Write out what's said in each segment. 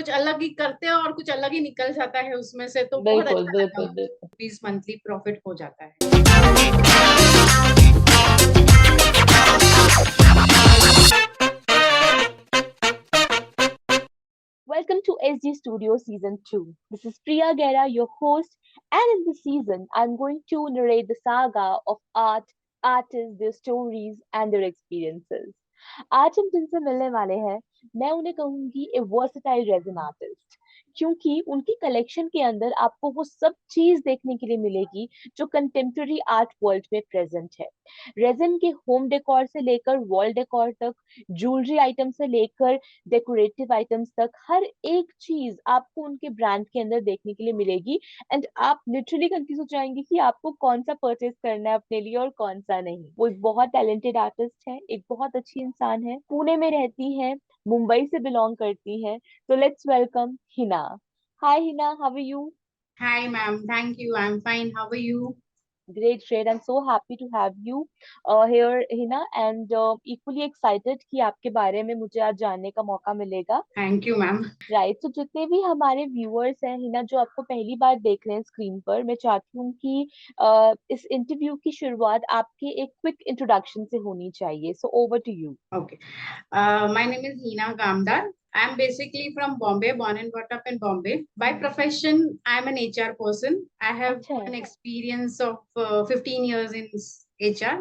कुछ अलग ही करते हैं और कुछ अलग ही निकल जाता है उसमें से, तो बहुत बिल्कुल अच्छा लगा। बिल्कुल बिल्कुल। 20 मंथली प्रॉफिट हो जाता है। Welcome to SG Studio Season 2. This is Priya Gera, your host, and in this season, I'm going to narrate the saga of artists, their stories, and their experiences. आज हम जिनसे मिलने वाले हैं, मैं उन्हें कहूंगी ए वर्सेटाइल रेजन आर्टिस्ट, क्योंकि उनकी कलेक्शन के अंदर आपको वो सब चीज देखने के लिए मिलेगी जो कंटेम्प्रेरी आर्ट वर्ल्ड में प्रेजेंट है। रेजन के होम डेकोर से लेकर वॉल डेकोर तक, ज्वेलरी आइटम से लेकर डेकोरेटिव आइटम्स तक, हर एक चीज आपको उनके ब्रांड के अंदर देखने के लिए मिलेगी। एंड आप लिटरली कंफ्यूज हो जाएंगे कि आपको कौन सा परचेज करना है अपने लिए और कौन सा नहीं। वो एक बहुत टैलेंटेड आर्टिस्ट है, एक बहुत अच्छी इंसान है, पुणे में रहती है, मुंबई से बिलोंग करती है। तो let's welcome Hina. Hi Hina, how are you? Hi ma'am, thank you. I'm fine. How are you? Great, great. I'm so happy to have you here, Hina, and equally excited कि आपके बारे में मुझे आज जानने का मौका मिलेगा। Thank you ma'am. राइट, तो जितने भी हमारे व्यूअर्स हैं हिना, जो आपको पहली बार देख रहे हैं स्क्रीन पर, मैं चाहती हूँ कि इस इंटरव्यू की शुरुआत आपके एक क्विक इंट्रोडक्शन से होनी चाहिए। So over to you. Okay. My name is Neena Gamdar. I'm basically from Bombay, born and brought up in Bombay. By profession, I'm an HR person. I have अच्छा। an experience of 15 years in HR.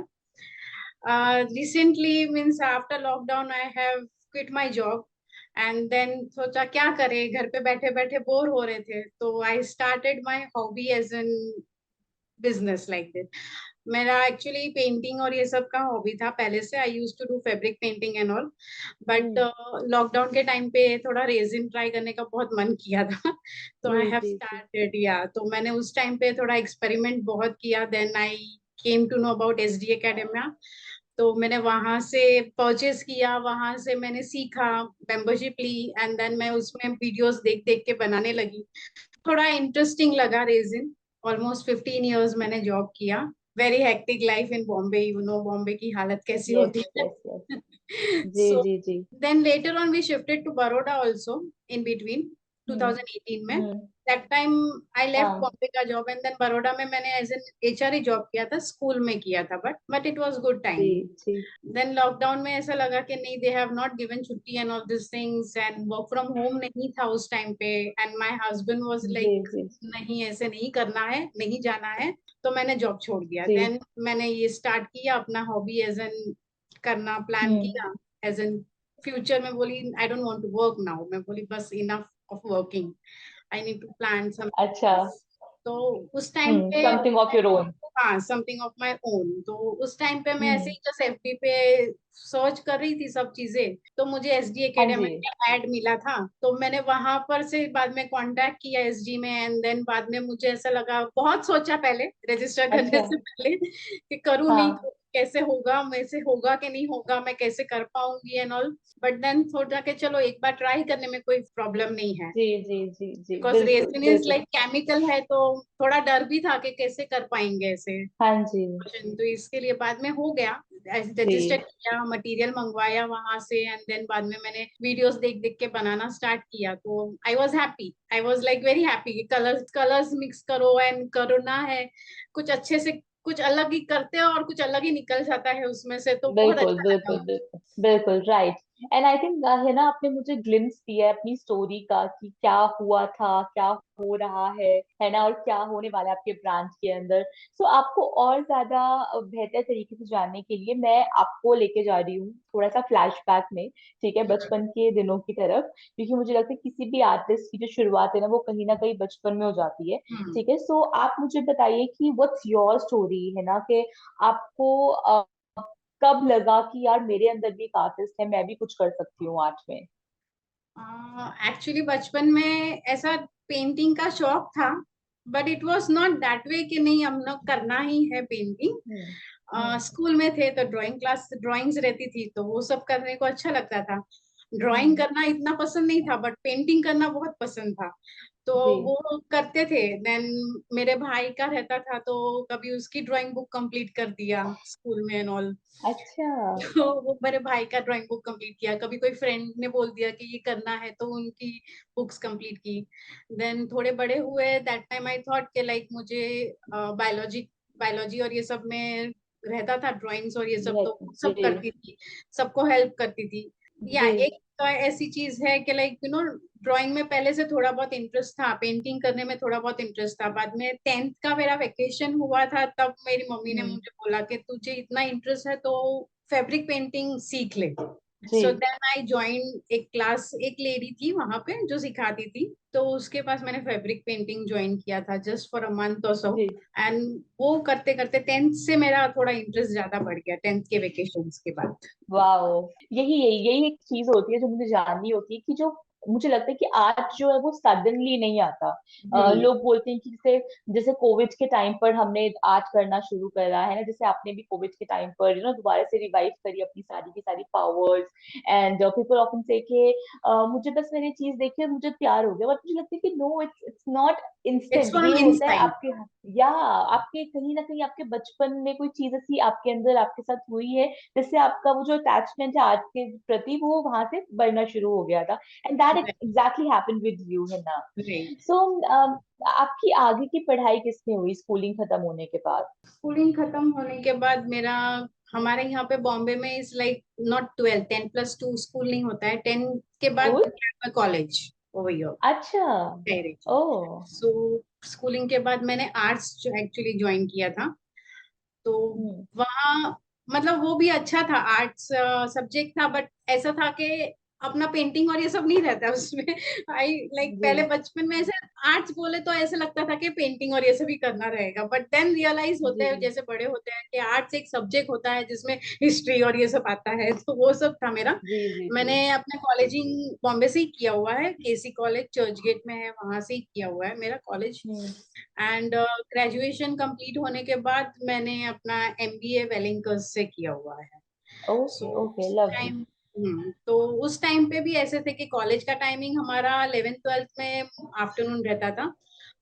Recently, means after lockdown, I have quit my job and then सोचा क्या करें, घर पे बैठे बैठे bore हो रहे थे, तो I started my hobby as an business like this. मेरा एक्चुअली पेंटिंग और ये सब का हॉबी था पहले से। I use to do fabric painting and all, but hmm. Lockdown के टाइम पे थोड़ा रेजिन ट्राई करने का बहुत मन किया था तो जी I have ji ji. Started, या तो मैंने उस टाइम पे थोड़ा एक्सपेरिमेंट बहुत किया। Then I came to know about SD Academia, तो मैंने वहां से परचेज किया, वहां से मैंने सीखा, मेंबरशिप ली, एंड देन मैं उसमें वीडियोस देख देख के बनाने लगी। थोड़ा इंटरेस्टिंग लगा रेजिन। ऑलमोस्ट 15 years मैंने जॉब किया। Very hectic life in Bombay, you know Bombay की हालत कैसी यस होती है। Yes yes. जी सो जी जी। Then later on we shifted to Baroda also in between hmm 2018 में। Hmm. That time I left हाँ। बॉम्बे का जॉब एंड देन बड़ौदा में मैंने एज एन एचआर ही जॉब किया था, स्कूल में किया था, बट इट वाज गुड जी टाइम। जी देन लॉकडाउन में ऐसा लगा कि नहीं, दे हैव नॉट गिवन छुट्टी and all this things, and work from home नहीं था उस टाइम पे। एंड माय हस्बैंड वाज जी लाइक जी नहीं, ऐसे नहीं करना है, नहीं जाना है। तो मैंने जॉब छोड़ दिया। जी। देन मैंने ये स्टार्ट किया अपना हॉबी एज एन करना, प्लान हम्म। किया एज एन फ्यूचर में। बोली I don't want to work now, मैं बोली बस enough of working, I need to plan something अच्छा। एल्स। तो उस टाइम पे, समथिंग ऑफ योर ओन। हाँ, समथिंग ऑफ माई ओन। तो उस टाइम पे मैं ऐसे हम्म। ही जस्ट एफबी पे सर्च कर रही थी सब चीजें, तो मुझे एसडी हाँ एकेडमी जी। का एड मिला था, तो मैंने वहां पर से बाद में कांटेक्ट किया एसडी में। एंड देन बाद में मुझे ऐसा लगा, बहुत सोचा पहले रजिस्टर करने अच्छा। से पहले कि करूँ नहीं हाँ। करूँ, कैसे होगा, मेरे से होगा कि नहीं होगा, मैं कैसे कर पाऊंगी एंड ऑल। बट देन सोचा कि चलो एक बार ट्राई करने में कोई प्रॉब्लम नहीं है, जी जी जी जी, बिकॉज बिल्कुल रेजिन इज बिल्कुल। लाइक केमिकल है, तो थोड़ा डर भी था कि कैसे कर पाएंगे ऐसे। हाँ जी। तो इसके लिए बाद में हो गया, रजिस्टर जी किया, मटेरियल मंगवाया वहां से, एंड देन बाद में मैंने वीडियोस देख देख के बनाना स्टार्ट किया। तो I was happy, I was like very happy कि कलर्स कलर्स मिक्स करो एंड करना है कुछ अच्छे से, कुछ अलग ही करते हो और कुछ अलग ही निकल जाता है उसमें से, तो बहुत बिल्कुल अच्छा लगा बिल्कुल मुझे। बिल्कुल बिल्कुल राइट। एंड आई थिंक है ना, आपने मुझे ग्लिम्स दिया है अपनी स्टोरी का कि क्या हुआ था, क्या हो रहा है ना, और क्या होने वाला है आपके ब्रांच के अंदर। सो आपको और ज्यादा बेहतर तरीके से जानने के लिए मैं आपको लेके जा रही हूँ थोड़ा सा फ्लैशबैक में, ठीक है, बचपन के दिनों की तरफ, क्योंकि मुझे लगता है किसी भी आर्टिस्ट की जो शुरुआत है ना कहीं बचपन में हो जाती है। हम्म। ठीक है, सो आप मुझे बताइए कि व्हाट्स योर स्टोरी, है ना, कि आपको कब लगा कि यार मेरे अंदर भी एक आर्टिस्ट है, मैं भी कुछ कर सकती हूँ आर्ट में? एक्चुअली बचपन में ऐसा पेंटिंग का शौक था, but it was not that way कि नहीं हम लोग करना ही है पेंटिंग। हम्म हम्म। स्कूल में थे तो ड्राइंग क्लास, ड्राइंग्स रहती थी, तो वो सब करने को अच्छा लगता था। ड्राइंग हम्म करना इतना पसंद नहीं था, बट पेंटिंग करना बहुत पसंद था। तो जी। वो करते थे। देन मेरे भाई का रहता था, तो कभी उसकी ड्राइंग बुक कंप्लीट कर दिया स्कूल में एंड ऑल। अच्छा। तो वो मेरे भाई का ड्राइंग बुक कंप्लीट किया, कभी कोई फ्रेंड ने बोल दिया कि ये करना है तो उनकी बुक्स कंप्लीट की। देन थोड़े बड़े हुए, दैट टाइम आई थॉट कि लाइक मुझे बायोलॉजी बायोलॉजी और ये सब में रहता था, ड्राइंग्स और ये सब, तो सब जी। करती थी, सबको हेल्प करती थी। या जी। एक ऐसी चीज है कि लाइक ड्राइंग में पहले से थोड़ा बहुत इंटरेस्ट था, पेंटिंग करने में थोड़ा बहुत इंटरेस्ट था। बाद में 10th का मेरा वेकेशन हुआ था, तब मेरी मम्मी ने हम्म। मुझे बोला कि तुझे इतना इंटरेस्ट है तो फैब्रिक पेंटिंग सीख ले। जी। सो देन आई ज्वाइन एक क्लास, एक लेडी थी वहां पे जो सिखाती थी, तो उसके पास मैंने फैब्रिक पेंटिंग ज्वाइन किया था जस्ट फॉर अ मंथ और सो। जी। एंड वो करते करते 10th से मेरा थोड़ा इंटरेस्ट ज्यादा बढ़ गया, 10th के वेकेशंस के बाद। वाओ। यही यही यही एक चीज होती है जो मुझे जाननी होती है कि जो मुझे लगता है कि आर्ट जो है वो सडनली नहीं आता। हम्म। लोग बोलते हैं कि जैसे जैसे कोविड के टाइम पर हमने आर्ट करना शुरू करा है ना, जैसे आपने भी कोविड के टाइम पर दोबारा से रिवाइव करी अपनी सारी की सारी पावर्स। एंड पीपल ऑफन से कि मुझे बस मैंने चीज देखी और मुझे प्यार हो गया, बट मुझे लगता है कि no, it's it's not it's instant. From ये होता है इनसाइड। आपके, या आपके कहीं ना कहीं आपके बचपन में कोई चीज ऐसी आपके अंदर आपके साथ हुई है जिससे आपका वो जो अटैचमेंट है आर्ट के प्रति वो वहां से बढ़ना शुरू हो गया था। And that exactly happened with you, है ना? राइट। सो आपकी आगे की पढ़ाई किसमें हुई स्कूलिंग खत्म होने के बाद? स्कूलिंग खत्म होने के बाद मेरा, हमारे यहाँ पे बॉम्बे में इज लाइक नॉट 12, 10+2 स्कूल नहीं होता है, 10 के बाद स्कूल? कॉलेज ओवर हियर अच्छा। डायरेक्टली। ओ। सो स्कूलिंग के बाद मैंने आर्ट्स जो एक्चुअली ज्वाइन किया था, तो हम्म। वहाँ मतलब वो भी अच्छा था, आर्ट्स सब्जेक्ट था, बट ऐसा था कि अपना पेंटिंग और ये सब नहीं रहता उसमें। आई लाइक जी। पहले बचपन में ऐसे आर्ट्स बोले तो ऐसे लगता था कि पेंटिंग और ये सब ही करना रहेगा, बट देन रियलाइज होते जी। हैं जैसे बड़े होते हैं कि आर्ट्स एक सब्जेक्ट होता है जिसमें हिस्ट्री और ये सब आता है, तो वो सब था मेरा। जी। जी। जी। मैंने अपना कॉलेजिंग बॉम्बे से ही किया हुआ है, केसी कॉलेज चर्च गेट में है, वहां से ही किया हुआ है मेरा college. Hmm. And graduation complete होने के बाद मैंने अपना एमबीए वेलिंगटन से किया हुआ है। ओके। सो ओके, उस लवली। टाइम, तो उस टाइम पे भी ऐसे थे कि कॉलेज का टाइमिंग हमारा 11th 12th में आफ्टरनून रहता था,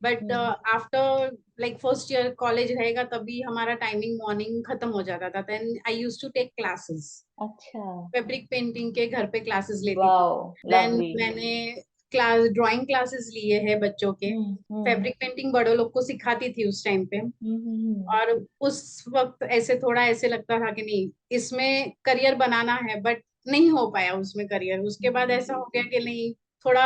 but hmm. After like first year college रहेगा तभी हमारा टाइमिंग मॉर्निंग खत्म हो जाता था। Then I use to take classes, अच्छा। फैब्रिक पेंटिंग के घर पे क्लासेस लेती थी। Wow, then lovely. मैंने क्लास ड्राइंग क्लासेस लिए हैं बच्चों के, हम्म। हम्म। फैब्रिक पेंटिंग बड़ों लोग को सिखाती थी उस टाइम पे। हम्म। और उस वक्त ऐसे थोड़ा ऐसे लगता था कि नहीं इसमें करियर बनाना है, बट नहीं हो पाया उसमें करियर। उसके बाद ऐसा हो गया कि नहीं, थोड़ा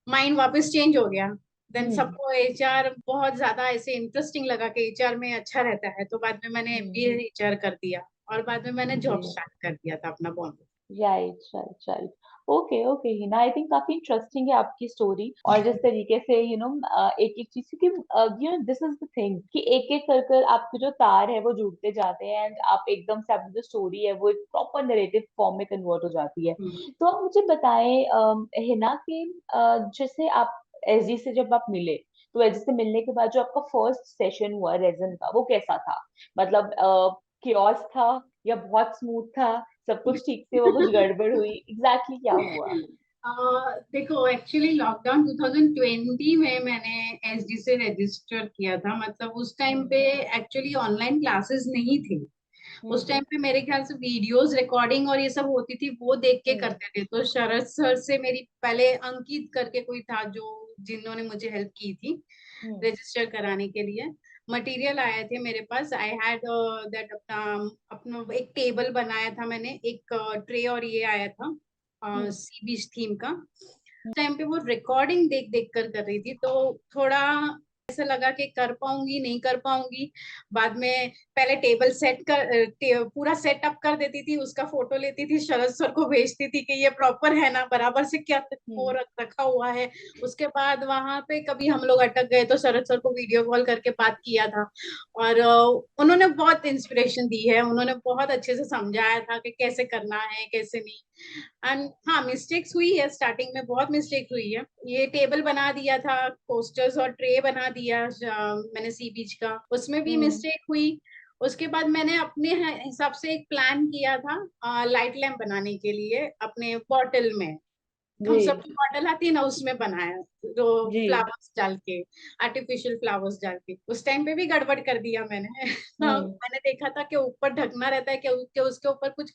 माइंड वापस चेंज हो गया। देन हम्म। सबको एचआर बहुत ज्यादा ऐसे इंटरेस्टिंग लगा कि एचआर में अच्छा रहता है, तो बाद में मैंने हम्म। एमबीए एचआर कर दिया, और बाद में मैंने जी। जॉब स्टार्ट कर दिया था अपना Bombay. Right, right, right. Okay, okay Hina, I think काफी इंटरेस्टिंग है आपकी स्टोरी। और जिस तरीके से एक एक चीज, क्योंकि दिस इज द थिंग कि एक एक कर कर आपके जो तार है वो जुड़ते जाते हैं, एंड आप एकदम से आपकी जो स्टोरी है वो एक प्रॉपर नरेटिव फॉर्म में कन्वर्ट हो जाती है। तो आप मुझे बताएं हिना कि जैसे आप एसजी से जब आप मिले, तो एसजी से मिलने के बाद जो आपका फर्स्ट सेशन हुआ रेजन का, वो कैसा था? मतलब क्योस था या बहुत स्मूथ था? सब कुछ ठीक से हुआ, कुछ गड़बड़ हुई? एग्जैक्टली क्या हुआ? देखो एक्चुअली लॉकडाउन 2020 में मैंने एसडी से रजिस्टर किया था, मतलब उस टाइम हम्म। पे एक्चुअली ऑनलाइन क्लासेस नहीं थे। उस हम्म। टाइम पे मेरे ख्याल से वीडियोस रिकॉर्डिंग और ये सब होती थी, वो देख के हम्म। करते थे। तो शरद सर से मेरी पहले, अंकित करके कोई था जो, जिन्होंने मुझे हेल्प की थी हम्म। रजिस्टर कराने के लिए। मटेरियल आए थे मेरे पास, आई हैड दैट अपना अपना एक टेबल बनाया था मैंने, एक ट्रे, और ये आया था हम्म। सी बीच थीम का। टाइम पे वो रिकॉर्डिंग देख देख कर रही थी, तो थोड़ा ऐसा लगा कि कर पाऊंगी नहीं कर पाऊंगी। बाद में पहले टेबल सेट कर पूरा सेटअप कर देती थी, उसका फोटो लेती थी, शरद सर को भेजती थी कि ये प्रॉपर है ना, बराबर से क्या वो हम्म। रखा हुआ है। उसके बाद वहां पे कभी हम लोग अटक गए तो शरद सर को वीडियो कॉल करके बात किया था, और उन्होंने बहुत इंस्पिरेशन दी है, उन्होंने बहुत अच्छे से समझाया था कि कैसे करना है कैसे नहीं। एंड हाँ, मिस्टेक्स हुई है, स्टार्टिंग में बहुत मिस्टेक हुई है। ये टेबल बना दिया था, कोस्टर्स और ट्रे बना दिया मैंने सी बीच का, उसमें भी हम्म। मिस्टेक हुई। उसके बाद मैंने अपने हिसाब से एक प्लान किया था लाइट लैम्प बनाने के लिए, अपने बॉटल में, जी। थम्स अप की बॉटल आती है ना, उसमें बनाया जी फ्लावर्स डाल के, आर्टिफिशियल फ्लावर्स डाल के। उस टाइम पे भी गड़बड़ कर दिया मैंने। हाँ, हम्म मैंने देखा था कि ऊपर ढकना रहता है कि उसके ऊपर कुछ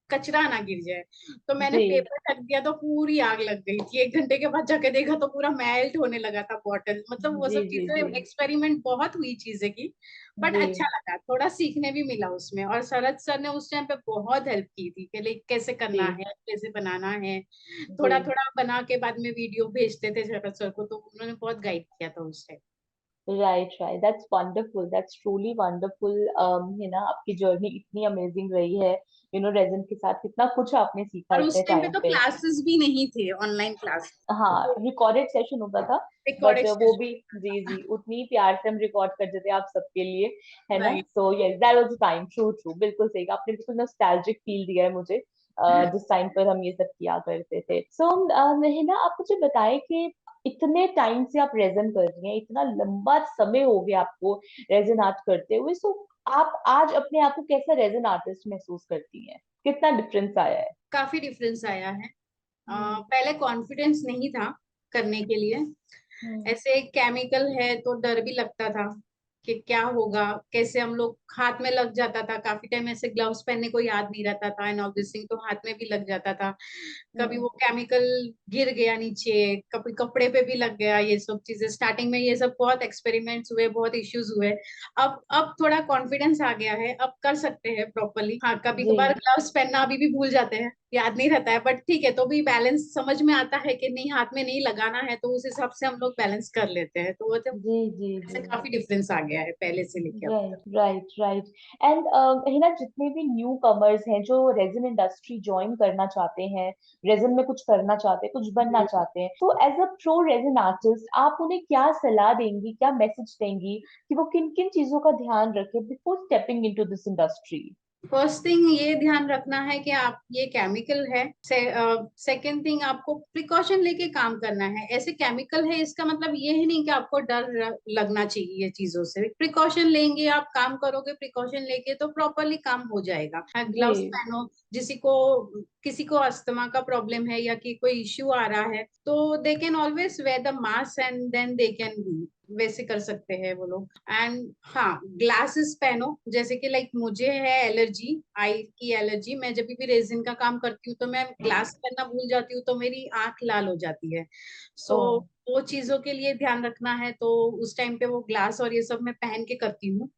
कचरा ना गिर जाए, तो मैंने जी पेपर ढक दिया तो पूरी आग लग गई थी। 1 घंटे के बाद जाके देखा तो पूरा मेल्ट होने लगा था बॉटल। मतलब वो जी सब जी चीजें, जी एक्सपेरिमेंट बहुत हुई चीजें की, बट जी अच्छा लगा, थोड़ा सीखने भी मिला उसमें। और शरद सर ने उस टाइम पे बहुत हेल्प की थी कि लाइक कैसे करना जी है, कैसे बनाना है। जी थोड़ा थोड़ा बना के बाद में वीडियो भेजते थे शरद सर को, तो उन्होंने बहुत गाइड किया था उस time. Right right, that's wonderful, that's truly wonderful. है ना, आपकी जर्नी इतनी अमेजिंग रही है, रेजन के साथ कितना कुछ आपने सीखा और उस इतने टाइम पे टाइम तो पे। क्लासेस भी नहीं थे, ऑनलाइन क्लास, हाँ, रिकॉर्डेड सेशन होता था, बट रिकॉर्डेड वो सेशन। भी, जी जी, उतनी प्यार से हम रिकॉर्ड करते थे आप सबके लिए, है ना। Right. So yes, that was the time, true true, बिल्कुल सही कहा आपने, बिल्कुल नॉस्टैल्जिक फील दिया है मुझे, जिस टाइम पर हम ये सब किया करते थे। सो है ना, आप मुझे बताएं कि इतने टाइम से आप रेजन कर रही हैं, इतना लंबा समय हो गया आपको रेजन आर्ट करते हुए, सो आप आज अपने आप को कैसा रेजन आर्टिस्ट महसूस करती हैं, कितना डिफरेंस आया है? काफी डिफरेंस आया है। हम्म पहले कॉन्फिडेंस नहीं था करने के लिए। हम्म ऐसे केमिकल है तो डर भी लगता था कि क्या होगा, कैसे हम लोग, हाथ में लग जाता था काफी टाइम, ऐसे ग्लव्स पहनने को याद नहीं रहता था, एंड ऑब्वियसली तो हाथ में भी लग जाता था। कभी हम्म वो केमिकल गिर गया नीचे, कभी कपड़े पे भी लग गया, ये सब चीजें स्टार्टिंग में, ये सब बहुत एक्सपेरिमेंट्स हुए, बहुत इश्यूज हुए। अब थोड़ा कॉन्फिडेंस आ गया है, अब कर सकते हैं प्रॉपरली। हाँ, कभी जी कभार ग्लव्स पहनना अभी भी भूल जाते हैं, याद नहीं रहता है, बट ठीक है, तो भी बैलेंस समझ में आता है कि नहीं, हाथ में नहीं लगाना है, तो उस हिसाब से हम लोग बैलेंस कर लेते हैं। तो वो तो जी जी ऐसे जी, काफी डिफरेंस आ गया है पहले से लेके अब तक। Right right right. एंड है ना, जितने भी न्यू कमर्स हैं जो रेजिन इंडस्ट्री ज्वाइन करना चाहते हैं, रेजिन में कुछ करना चाहते हैं, कुछ बनना चाहते हैं, तो as a pro resin artist आप उन्हें क्या सलाह देंगी, क्या मैसेज देंगी कि वो किन किन चीजों का ध्यान रखें before stepping into this industry? First thing ये ध्यान रखना है कि आप, ये केमिकल है। सेकंड थिंग, आपको प्रिकॉशन लेके काम करना है। ऐसे केमिकल है, इसका मतलब ये है नहीं कि आपको डर लगना चाहिए ये चीजों से। प्रिकॉशन लेंगे, आप काम करोगे प्रिकॉशन लेके, तो प्रॉपरली काम हो जाएगा। ग्लव्स जी पहनो, किसी को अस्थमा का प्रॉब्लम है या कि कोई इश्यू आ रहा है, तो they can always wear the mask and then they can do, वैसे कर सकते हैं वो लोग। एंड हाँ, ग्लासेस पहनो, जैसे कि लाइक मुझे है एलर्जी, आई की एलर्जी, मैं जब भी रेजिन का काम करती हूँ तो मैं ग्लास पहनना भूल जाती हूँ, तो मेरी आंख लाल हो जाती है। ओ सो वो चीजों के लिए ध्यान रखना है, तो उस टाइम पे वो ग्लास और ये सब मैं पहन के करती हूँ।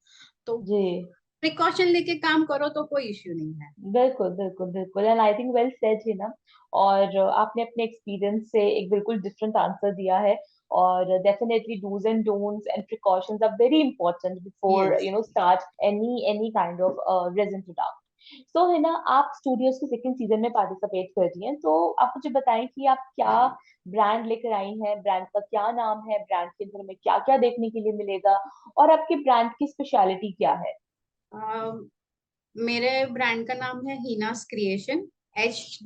तो जी, प्रिकॉशन लेके काम करो तो कोई इश्यू नहीं है। बिल्कुल बिल्कुल बिल्कुल, and I think well said है ना। और आपने अपने एक्सपीरियंस से एक बिल्कुल डिफरेंट आंसर दिया है। और definitely dos and don'ts and precautions are very important before yes. Start any kind of resin product. तो है ना, आप स्टूडियोज के सेकंड सीजन में पार्टिसिपेट कर रही हैं, तो आप मुझे बताएं कि आप क्या ब्रांड लेकर आई हैं, ब्रांड का क्या नाम है, ब्रांड के अंदर में क्या क्या देखने के लिए मिलेगा, और आपके ब्रांड की स्पेशलिटी क्या है? मेरे ब्रांड का नाम है हीनास क्रिएशन। H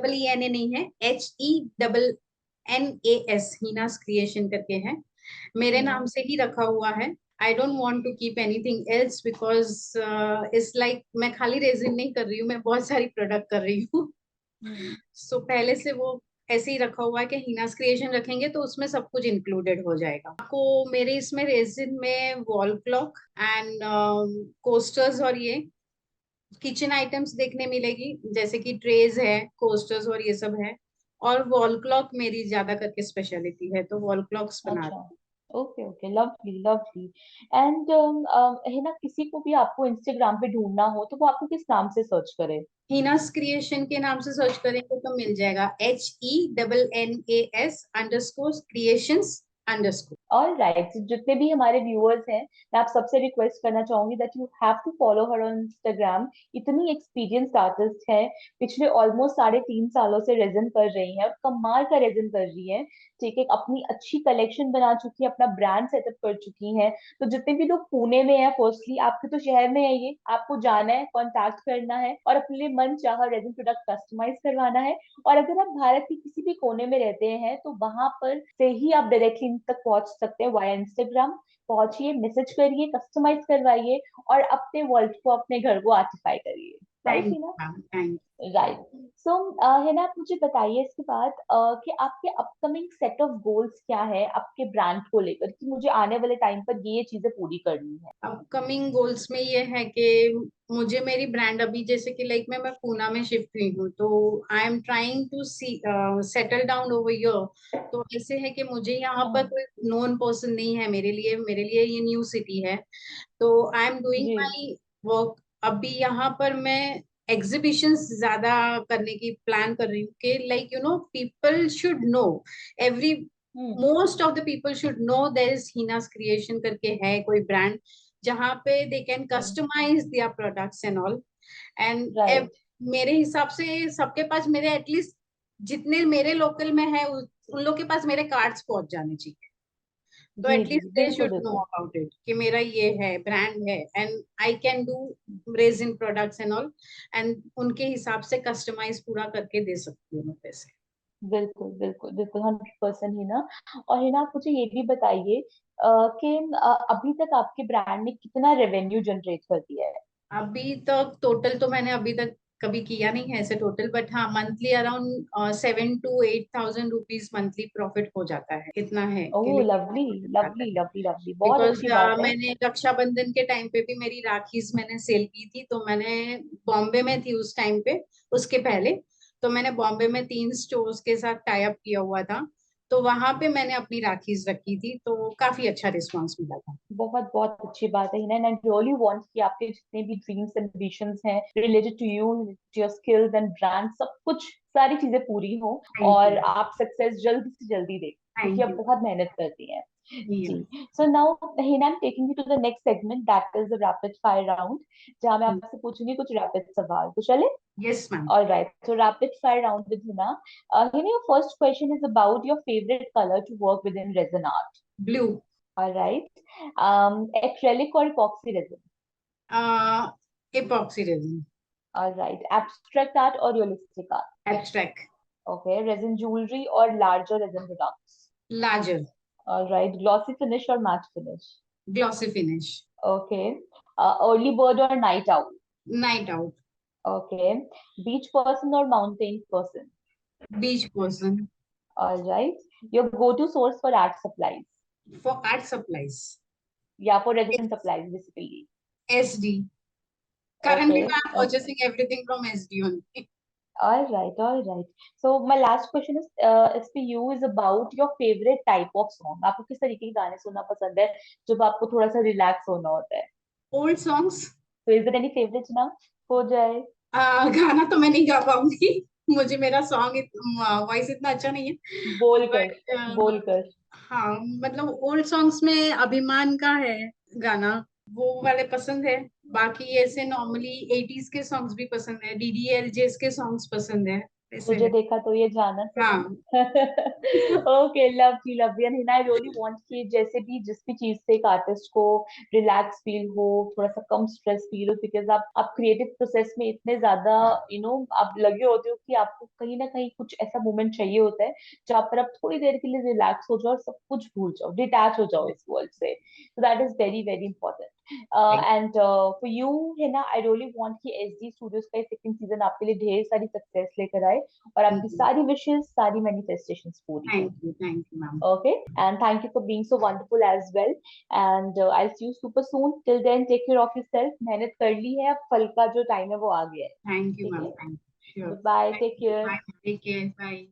EENA नहीं है, HENAS, हीनास क्रिएशन करके है। मेरे नाम हम्म से ही रखा हुआ है। I don't want to keep anything else, because it's like मैं खाली रेजिन नहीं कर रही हूँ, मैं बहुत सारी प्रोडक्ट कर रही हूँ। हम्म सो पहले से वो ऐसे ही रखा हुआ है कि हीनास क्रिएशन रखेंगे तो उसमें सब कुछ इंक्लूडेड हो जाएगा। आपको मेरे इसमें रेजिन में वॉल क्लॉक एंड कोस्टर्स और ये किचन आइटम्स देखने मिलेगी, जैसे कि ट्रेज है, कोस्टर्स और ये सब है। और वॉल क्लॉक मेरी ज्यादा करके स्पेशलिटी है, तो वॉल क्लॉक्स बना अच्छा, रही हूँ। Okay okay, lovely lovely. And है ना, किसी को भी आपको इंस्टाग्राम पे ढूंढना हो तो वो आपको किस नाम से सर्च करे? हीनास क्रिएशन के नाम से सर्च करेंगे तो मिल जाएगा, HENNAS_creations_। ऑल राइट, जितने भी हमारे व्यूअर्स हैं, मैं आप सबसे रिक्वेस्ट करना चाहूंगी that you have to follow her on Instagram. इतनी एक्सपीरियंस्ड आर्टिस्ट है, पिछले ऑलमोस्ट 3.5 सालों से रेजन कर रही हैं और कमाल का रेजन कर रही हैं। ठीक है, अपनी अच्छी कलेक्शन बना चुकी है, अपना ब्रांड सेटअप कर चुकी हैं। तो जितने भी लोग पुणे में है, फर्स्टली आपके तो शहर में है ये, आपको जाना है, कॉन्टैक्ट करना है और अपने लिए मन चाह रेजन प्रोडक्ट कस्टमाइज करवाना है। और अगर आप भारत के किसी भी कोने में रहते हैं तो वहां पर से ही आप डायरेक्टली इन तक पहुंच सकते हैं वाया इंस्टाग्राम। पहुंचिए, मैसेज करिए, कस्टमाइज करवाइए और अपने वर्ल्ड को, अपने घर को आर्टिफाई करिए। Right thank Hina? You ma'am, thank. Right. So है ना, आप मुझे बताइए इसके बाद कि आपके अपकमिंग सेट ऑफ गोल्स क्या है आपके ब्रांड को लेकर, कि मुझे आने वाले टाइम पर ये चीजें पूरी करनी है। अपकमिंग गोल्स में ये है कि मुझे मेरी ब्रांड अभी जैसे कि लाइक मैं पूना में शिफ्ट हुई हूँ, तो I am trying to see settle down over here. तो ऐसे है कि मुझे यहाँ पर हाँ, कोई नोन पर्सन नहीं है मेरे लिए ये न्यू सिटी है। तो आई एम डूइंग जी। My work. अभी यहाँ पर मैं एग्जीबिशंस ज्यादा करने की प्लान कर रही हूँ कि like people should know, every hmm. Most of the people should know there is Hina's creation करके है कोई ब्रांड, जहाँ पे they can customize their products and all. And right. मेरे हिसाब से सबके पास मेरे एटलीस्ट जितने मेरे लोकल में है उन लोग के पास मेरे कार्ड्स पहुंच जाने चाहिए। तो जी जी, एटलीस्ट दे बिल्कुल शुड नो बिल्कुल। अबाउट इट कि मेरा ये है ब्रांड है, and I can do resin products and all, and उनके हिसाब से कस्टमाइज पूरा करके दे सकती हूँ मैं पैसे। बिल्कुल बिल्कुल बिल्कुल, 100% ही ना। और है ना, आप मुझे ये भी बताइए कि अभी तक आपके ब्रांड ने कितना रेवेन्यू जनरेट कर दिया है। अभी तक टोटल तो मैंने अभी तक कभी किया नहीं है ऐसे टोटल, बट हाँ monthly around 7 to 8 thousand rupees monthly profit हो जाता है, इतना है कि ओह लेकिन लवली हो जाता लवली है। लवली लवली, बहुत बिकॉज अच्छी बात है। मैंने रक्षाबंधन के टाइम पे भी मेरी राखीज मैंने सेल की थी, तो मैंने बॉम्बे में थी उस टाइम पे, उसके पहले। तो मैंने बॉम्बे में 3 स्टोर्स के साथ टाई अप किया हुआ था, तो वहां पे मैंने अपनी राखीज रखी थी, तो काफी अच्छा रिस्पॉन्स मिला था। बहुत बहुत अच्छी बात है Hina, and I really want कि आपके जितने भी ड्रीम्स एंड विजन्स हैं related to you, to your skills and brand, सब कुछ सारी चीजें पूरी हो थैंक और यू। आप सक्सेस जल्दी से जल्दी दें, क्योंकि थैंक आप यू। बहुत मेहनत करती हैं। जी। जी। So now Hina, I am taking you to the next segment, that is the rapid fire round, जहां मैं आपसे पूछूंगी कुछ रैपिड सवाल, तो चले? Yes ma'am. All right. So rapid fire round with Hina. Hina, your first question is about your favorite color to work within resin art. Blue. All right. Acrylic or epoxy resin? Epoxy resin. All right. Abstract art or realistic art? Abstract. Okay. Resin jewelry or larger resin products? Larger. All right. Glossy finish or matte finish? Glossy finish. Okay. Early bird or night owl? Night out. Okay. Beach person or mountain person? Beach person. All right. Your go-to source for art supplies? For art supplies. Yeah, for resin supplies, basically. S D. currently Okay. I'm purchasing everything from SD only. All right, all right. So my last question is for you, is about your favorite type of song. आपको किस तरीके के गाने सुनना पसंद है जब आपको थोड़ा सा रिलैक्स होना होता है? Old songs। So is there any favorite ना हो जाए? गाना तो मैं नहीं गा पाऊंगी, मुझे मेरा सॉन्ग वॉइस इतना अच्छा नहीं है। बोल कर, बट बोल कर। हाँ, मतलब ओल्ड सॉन्ग्स में अभिमान का है गाना, वो वाले पसंद है। बाकी ऐसे नॉर्मली 80s के सॉन्ग्स भी पसंद है, DDLJs के सॉन्ग्स पसंद है, ऐसे तुझे है। देखा तो ये जाना तो है। हाँ। Okay, lovely lovely, and I really want कि जैसे भी जिस भी चीज से एक आर्टिस्ट को रिलैक्स फील हो, थोड़ा सा कम स्ट्रेस फील हो, बिकॉज आप क्रिएटिव प्रोसेस में इतने ज्यादा आप लगे होते हो कि आपको कहीं ना कहीं कुछ ऐसा मोमेंट चाहिए होता है जहाँ पर आप थोड़ी देर के लिए रिलैक्स हो जाओ और सब कुछ भूल जाओ, डिटैच हो जाओ इस वर्ल्ड से। तो that is very very important. And for you है ना, आई रियली वांट कि एसडी स्टूडियोज का सेकंड सीजन आपके लिए ढेर सारी सक्सेस लेकर आए और आपकी सारी विशेष, सारी मैनिफेस्टेशंस पूरी हो। Thank you ma'am. Okay, and thank you for being so wonderful as well. And I'll see you super soon. Till then, take care of yourself. मेहनत कर ली है, अब फल का जो टाइम है वो आ गया है। थैंक यू ठीक मैम, है? Thank you. Sure. Bye. Take care. Bye. Take care, bye.